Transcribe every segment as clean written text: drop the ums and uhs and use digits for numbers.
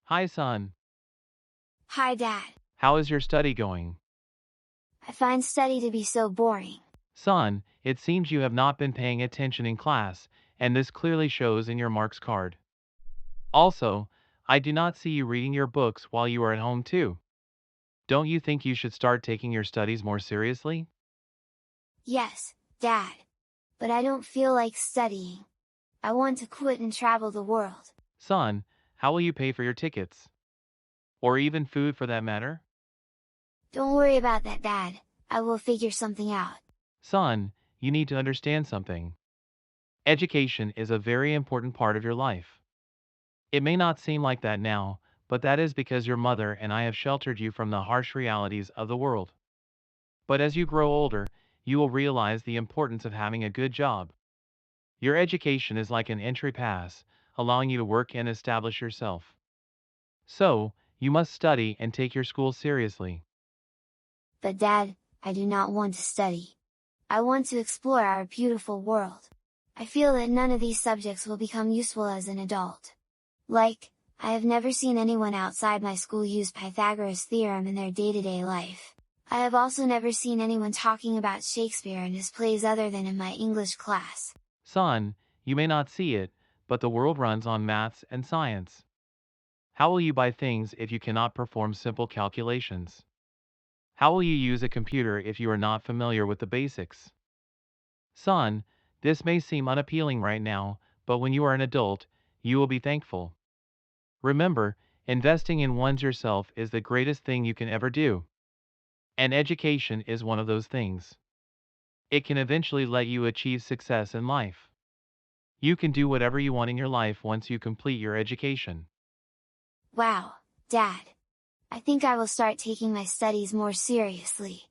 Hi, son. Hi, Dad. How is your study going? I find study to be so boring. Son, it seems you have not been paying attention in class, and this clearly shows in your marks card. Also, I do not see you reading your books while you are at home too. Don't you think you should start taking your studies more seriously? Yes, Dad. But I don't feel like studying. I want to quit and travel the world. Son, how will you pay for your tickets? Or even food for that matter? Don't worry about that, Dad. I will figure something out. Son, you need to understand something. Education is a very important part of your life. It may not seem like that now, but that is because your mother and I have sheltered you from the harsh realities of the world. But as you grow older, you will realize the importance of having a good job. Your education is like an entry pass, allowing you to work and establish yourself. So, you must study and take your school seriously. But Dad, I do not want to study. I want to explore our beautiful world. I feel that none of these subjects will become useful as an adult. Like, I have never seen anyone outside my school use Pythagoras' theorem in their day-to-day life. I have also never seen anyone talking about Shakespeare and his plays other than in my English class. Son, you may not see it, but the world runs on maths and science. How will you buy things if you cannot perform simple calculations? How will you use a computer if you are not familiar with the basics? Son, this may seem unappealing right now, but when you are an adult, you will be thankful. Remember, investing in one's yourself is the greatest thing you can ever do. And education is one of those things. It can eventually let you achieve success in life. You can do whatever you want in your life once you complete your education. Wow, Dad! I think I will start taking my studies more seriously.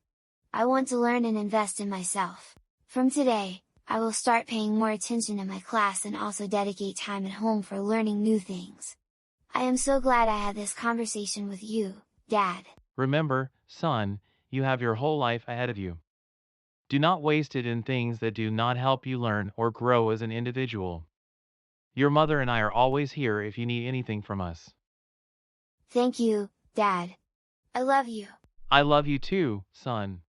I want to learn and invest in myself. From today, I will start paying more attention in my class and also dedicate time at home for learning new things. I am so glad I had this conversation with you, Dad. Remember, son, you have your whole life ahead of you. Do not waste it in things that do not help you learn or grow as an individual. Your mother and I are always here if you need anything from us. Thank you, Dad. I love you. I love you too, son.